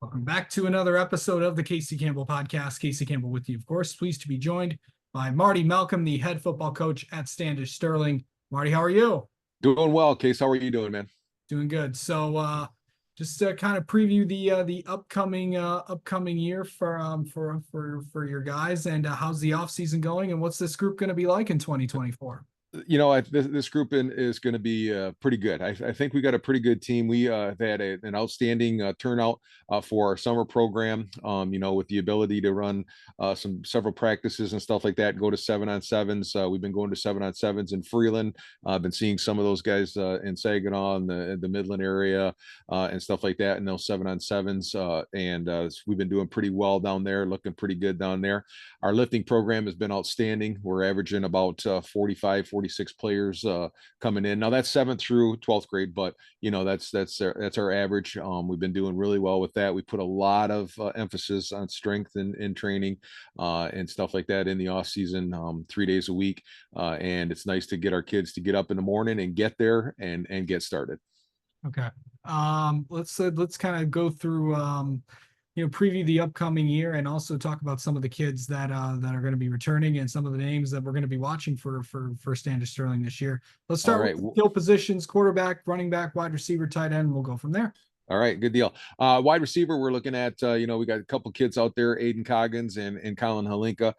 Welcome back to another episode of the Casey Campbell podcast. Casey Campbell with you, of course. Pleased to be joined by Marty Malcolm, the head football coach at Standish Sterling. Marty, how are you? Doing well, Case. How are you doing, man? Doing good. So, just to kind of preview the upcoming year for your guys, and how's the off season going, and what's this group going to be like in 2024? This group is going to be pretty good. I think we got a pretty good team. We have had an outstanding turnout for our summer program. With the ability to run several practices and stuff like that, go to 7-on-7s. We've been going to 7-on-7s in Freeland. I've been seeing some of those guys in Saginaw and the Midland area and stuff like that, and those 7-on-7s. We've been doing pretty well down there, looking pretty good down there. Our lifting program has been outstanding. We're averaging about 46 players coming in. Now that's 7th through 12th grade, but that's our average. We've been doing really well with that. We put a lot of emphasis on strength and training and stuff like that in the off season, 3 days a week. And it's nice to get our kids to get up in the morning and get there and get started. Okay. Let's kind of go through preview the upcoming year and also talk about some of the kids that are going to be returning and some of the names that we're going to be watching for Standish Sterling this year. Let's start with skill positions: quarterback, running back, wide receiver, tight end. We'll go from there. All right, good deal. Wide receiver, we're looking at, we got a couple kids out there, Aiden Coggins and Colin Halinka.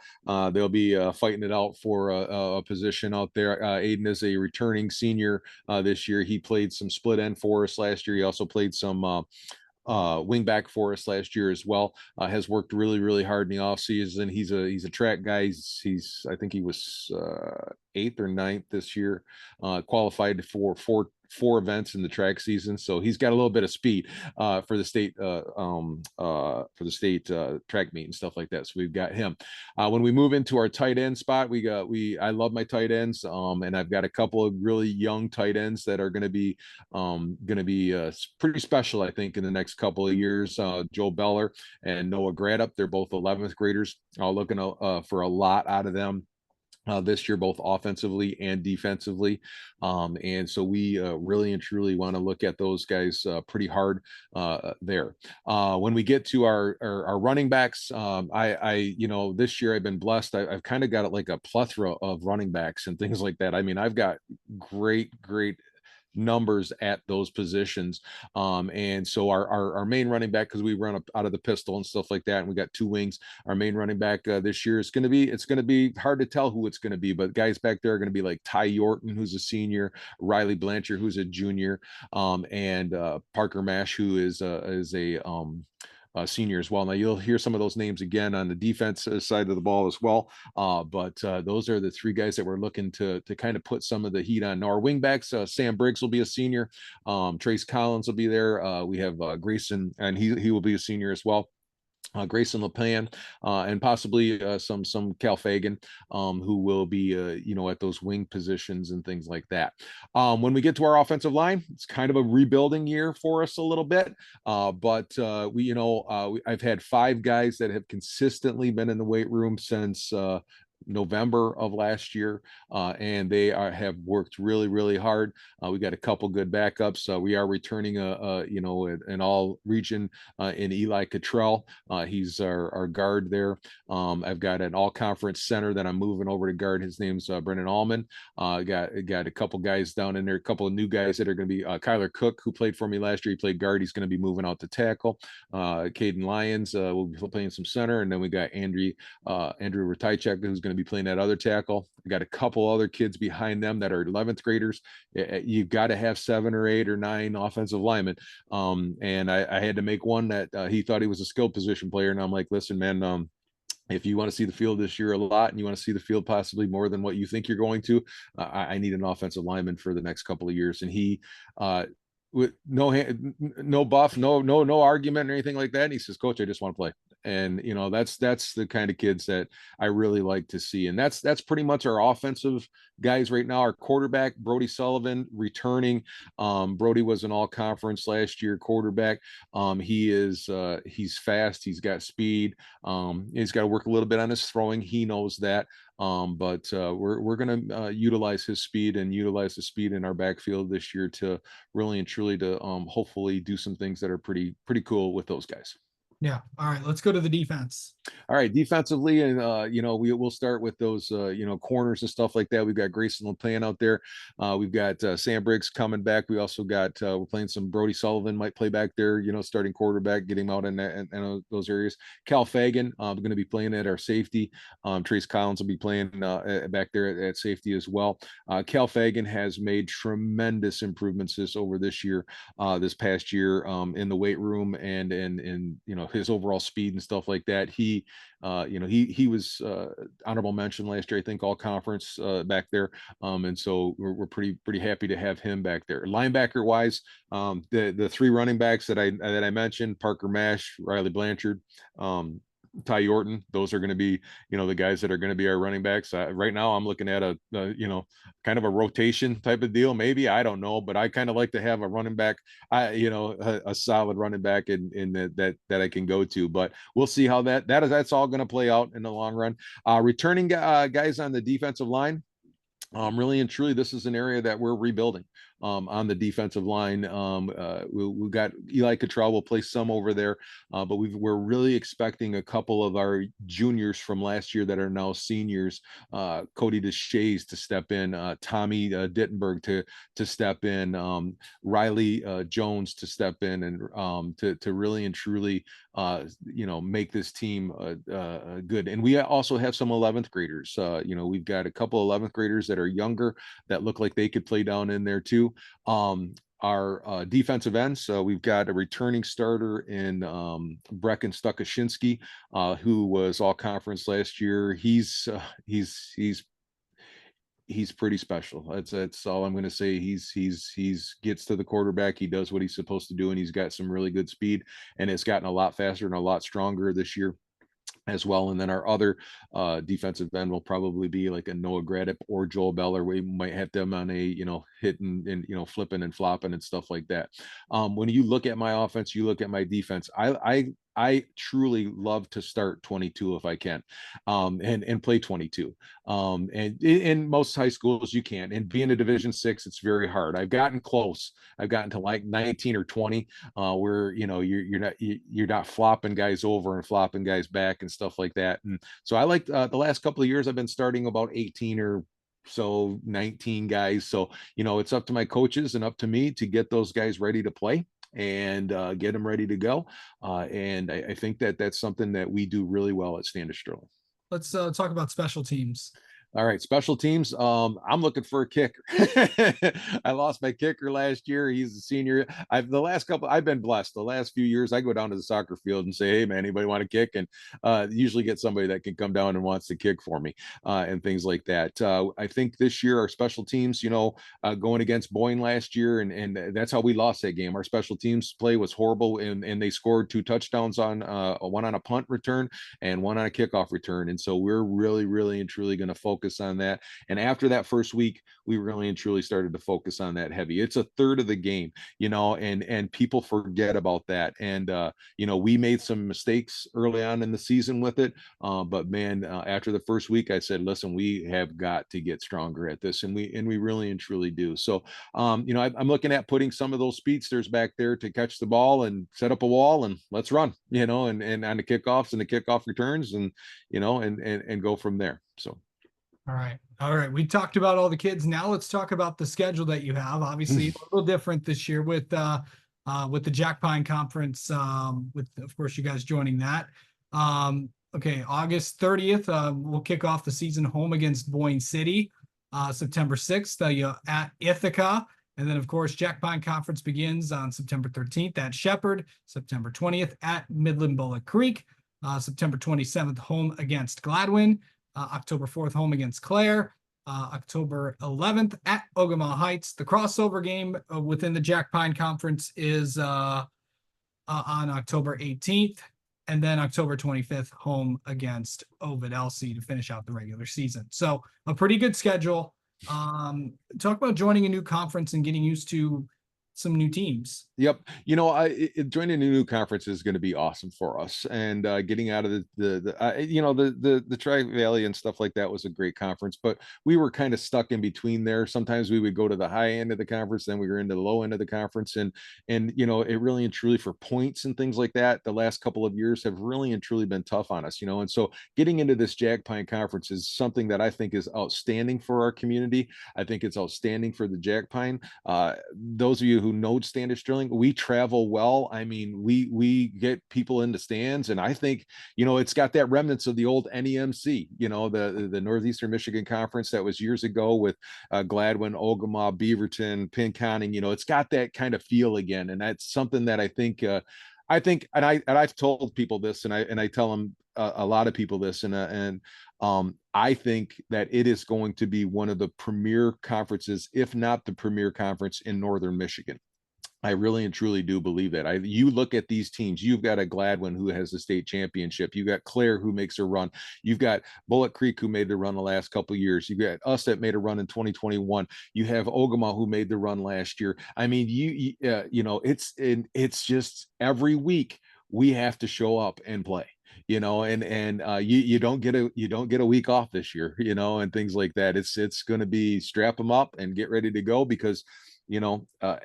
They'll be fighting it out for a position out there. Aiden is a returning senior this year. He played some split end for us last year. He also played some wing back for us last year as well. Has worked really hard in the off season. He's a track guy. I think he was 8th or 9th this year. Qualified for four events in the track season, so he's got a little bit of speed for the state track meet and stuff like that. So we've got him. When we move into our tight end spot, I love my tight ends, and I've got a couple of really young tight ends that are going to be pretty special, I think, in the next couple of years. Joe Beller and Noah Gradup, they're both 11th graders. Looking for a lot out of them this year, both offensively and defensively. And so we really and truly want to look at those guys pretty hard there. When we get to our running backs, this year I've been blessed. I've kind of got like a plethora of running backs and things like that. I mean, I've got great numbers at those positions. And so our main running back, because we run up out of the pistol and stuff like that, and we got 2 wings. Our main running back this year is going to be hard to tell who it's going to be, but guys back there are going to be like Ty Yorton, who's a senior, Riley Blanchard, who's a junior, and Parker Mash, who is a senior as well. Now you'll hear some of those names again on the defense side of the ball as well. But those are the 3 guys that we're looking to kind of put some of the heat on. Now our wingbacks, Sam Briggs will be a senior. Trace Collins will be there. We have Grayson, and he will be a senior as well. Grayson LePan, and possibly some Cal Fagan, who will be, at those wing positions and things like that. When we get to our offensive line, it's kind of a rebuilding year for us a little bit, but I've had 5 guys that have consistently been in the weight room since November of last year, and they have worked really hard. We got a couple good backups. We are returning an all region in Eli Cottrell. He's our guard there. I've got an all conference center that I'm moving over to guard. His name's Brennan Allman. Got a couple guys down in there, a couple of new guys that are going to be Kyler Cook, who played for me last year. He played guard. He's going to be moving out to tackle. Caden Lyons will be playing some center, and then we got Andrew Ratajczak, who's going to be playing that other tackle. We got a couple other kids behind them that are 11th graders. You've got to have 7 or 8 or 9 offensive linemen. And I had to make one that he thought he was a skilled position player. And I'm like, listen, man, if you want to see the field this year a lot and you want to see the field possibly more than what you think you're going to, I need an offensive lineman for the next couple of years. And he, with no buff, no argument or anything like that. And he says, Coach, I just want to play. And that's the kind of kids that I really like to see. And that's pretty much our offensive guys right now. Our quarterback, Brody Sullivan, returning. Brody was an all conference last year quarterback. He's fast, he's got speed. He's got to work a little bit on his throwing. He knows that. But we're going to utilize his speed and utilize the speed in our backfield this year to really and truly to hopefully do some things that are pretty cool with those guys. Yeah. All right. Let's go to the defense. All right, defensively, and we'll start with those corners and stuff like that. We've got Grayson playing out there. We've got Sam Briggs coming back. We also got we're playing some Brody Sullivan might play back there. Starting quarterback, getting him out in those areas. Cal Fagan going to be playing at our safety. Trace Collins will be playing back there at safety as well. Cal Fagan has made tremendous improvements this past year in the weight room and in his overall speed and stuff like that. He was honorable mention last year, I think, all conference back there, and so we're pretty happy to have him back there. Linebacker wise, the three running backs that I mentioned, Parker Mash, Riley Blanchard, Ty Yorton, those are going to be the guys that are going to be our running backs. Right now, I'm looking at a kind of a rotation type of deal. Maybe, I don't know, but I kind of like to have a running back, a solid running back in that I can go to. But we'll see how that's all going to play out in the long run. Returning guys on the defensive line. Really and truly, this is an area that we're rebuilding on the defensive line. We've got Eli Cottrell will play some over there, but we're really expecting a couple of our juniors from last year that are now seniors, Cody Deshays to step in, Tommy Dittenberg to step in, Riley Jones to step in, and to really and truly make this team good. And we also have some 11th graders. We've got a couple 11th graders that are younger that look like they could play down in there too. Our defensive ends, so we've got a returning starter in Brecken Stukashinsky, who was all conference last year. He's pretty special. That's all I'm going to say. He's gets to the quarterback. He does what he's supposed to do, and he's got some really good speed, and it's gotten a lot faster and a lot stronger this year as well. And then our other defensive end will probably be like a Noah Gradip or Joel Beller. We might have them on a hitting and flipping and flopping and stuff like that. When you look at my offense, you look at my defense. I truly love to start 22 if I can, and play 22. And in most high schools you can. And being a Division 6, it's very hard. I've gotten close. I've gotten to like 19 or 20, where you're not flopping guys over and flopping guys back and stuff like that. And so I like the last couple of years I've been starting about 18 or so 19 guys. So it's up to my coaches and up to me to get those guys ready to play and get them ready to go. And I think that's something that we do really well at Standish. Let's talk about special teams. All right, special teams. I'm looking for a kicker. I lost my kicker last year. He's a senior. I've been blessed. The last few years, I go down to the soccer field and say, "Hey, man, anybody want to kick?" And usually get somebody that can come down and wants to kick for me, and things like that. I think this year our special teams, going against Boyne last year, and that's how we lost that game. Our special teams play was horrible, and they scored 2 touchdowns on one on a punt return and one on a kickoff return. And so we're really, really and truly going to focus on that. And after that first week, we really and truly started to focus on that heavy. It's a third of the game, and people forget about that. And we made some mistakes early on in the season with it, but man, after the first week, I said, listen, we have got to get stronger at this, and we really and truly do. So I'm looking at putting some of those speedsters back there to catch the ball and set up a wall and let's run, and on the kickoffs and the kickoff returns, and and go from there. So All right. We talked about all the kids. Now let's talk about the schedule that you have. Obviously, a little different this year with the Jack Pine Conference. With of course you guys joining that. Okay, August 30th, we'll kick off the season home against Boyne City. September 6th, at Ithaca. And then, of course, Jack Pine Conference begins on September 13th at Shepherd, September 20th at Midland Bullock Creek, September 27th, home against Gladwin, October 4th, home against Clare, October 11th at Ogama Heights. The crossover game within the Jack Pine Conference is on October 18th. And then October 25th, home against Ovid LC to finish out the regular season. So a pretty good schedule. Talk about joining a new conference and getting used to some new teams. Yep. Joining a new conference is going to be awesome for us, and getting out of the Tri Valley and stuff like that was a great conference, but we were kind of stuck in between there. Sometimes we would go to the high end of the conference, then we were into the low end of the conference, and it really and truly for points and things like that. The last couple of years have really and truly been tough on us, and so getting into this Jack Pine Conference is something that I think is outstanding for our community. I think it's outstanding for the Jack Pine. Those of you who know Standish Drilling, we travel well. I mean, we get people in the stands, and I think it's got that remnants of the old NEMC, the Northeastern Michigan Conference that was years ago with Gladwin, Ogama, Beaverton, Pinconning. It's got that kind of feel again, and that's something that I think. And I've told people this, and I tell them a lot of people this, and I think that it is going to be one of the premier conferences, if not the premier conference in Northern Michigan. I really and truly do believe that. You look at these teams. You've got a Gladwin who has the state championship. You've got Claire who makes a run. You've got Bullock Creek who made the run the last couple of years. You've got us that made a run in 2021. You have Ogama who made the run last year. I mean, it's just every week we have to show up and play. You don't get a week off this year, and things like that. It's going to be strap them up and get ready to go, because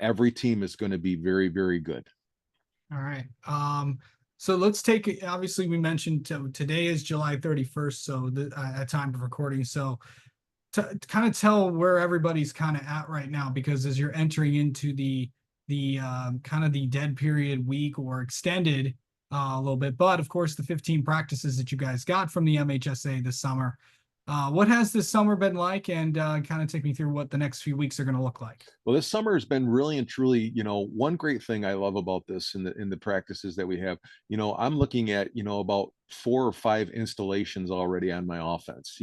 every team is going to be very, very good. All right. So let's take, obviously we mentioned today is July 31st. So at time of recording. So to kind of tell where everybody's kind of at right now, because as you're entering into the kind of the dead period week or extended a little bit, but of course the 15 practices that you guys got from the MHSA this summer. What has this summer been like, and kind of take me through what the next few weeks are going to look like? Well, this summer has been really and truly, one great thing I love about this in the practices that we have. I'm looking at, about 4 or 5 installations already on my offense,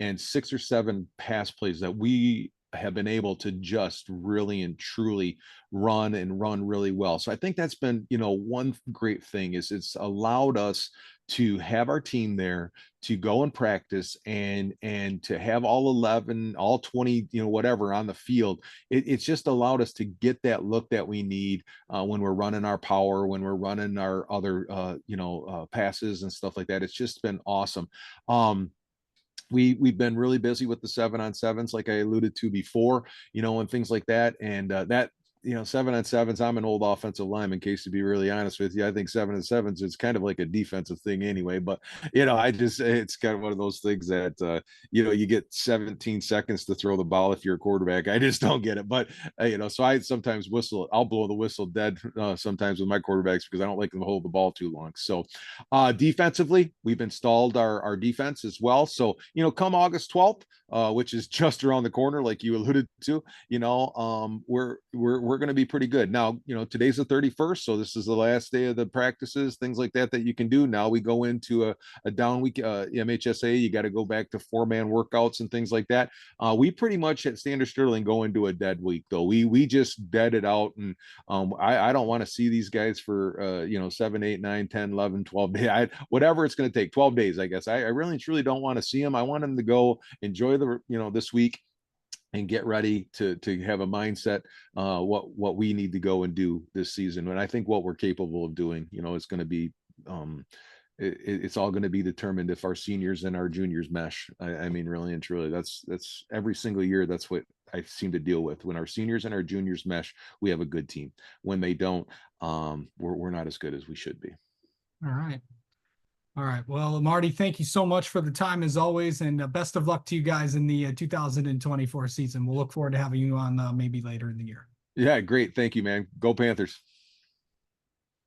and 6 or 7 pass plays that we have been able to just really and truly run really well. So I think that's been, one great thing is it's allowed us to have our team there to go and practice and to have all 11, all 20, whatever on the field. It's just allowed us to get that look that we need when we're running our power, when we're running our other, passes and stuff like that. It's just been awesome. We've been really busy with the 7-on-7s, like I alluded to before, and things like that. And that 7-on-7s, I'm an old offensive lineman, case to be really honest with you. I think 7-on-7s is kind of like a defensive thing anyway, but it's kind of one of those things that you get 17 seconds to throw the ball if you're a quarterback. I just don't get it. But so I sometimes I'll blow the whistle dead sometimes with my quarterbacks, because I don't like them to hold the ball too long. So defensively, we've installed our defense as well. So come August 12th, which is just around the corner, like you alluded to, we're going to be pretty good. Now, today's the 31st, so this is the last day of the practices, things like that you can do. Now we go into a down week, MHSA. You got to go back to 4-man workouts and things like that. We pretty much at Standish Sterling go into a dead week, though. We just dead it out, and I don't want to see these guys for 7, 8, 9, 10, 11, 12 days, whatever it's going to take, 12 days, I guess. I really truly don't want to see them. I want them to go enjoy this week and get ready to have a mindset what we need to go and do this season. And I think what we're capable of doing, is going to be it's all going to be determined if our seniors and our juniors mesh. I mean, really and truly, that's every single year. That's what I seem to deal with. When our seniors and our juniors mesh, we have a good team. When they don't, we're not as good as we should be. All right. All right. Well, Marty, thank you so much for the time as always, and best of luck to you guys in the 2024 season. We'll look forward to having you on maybe later in the year. Yeah, great. Thank you, man. Go Panthers.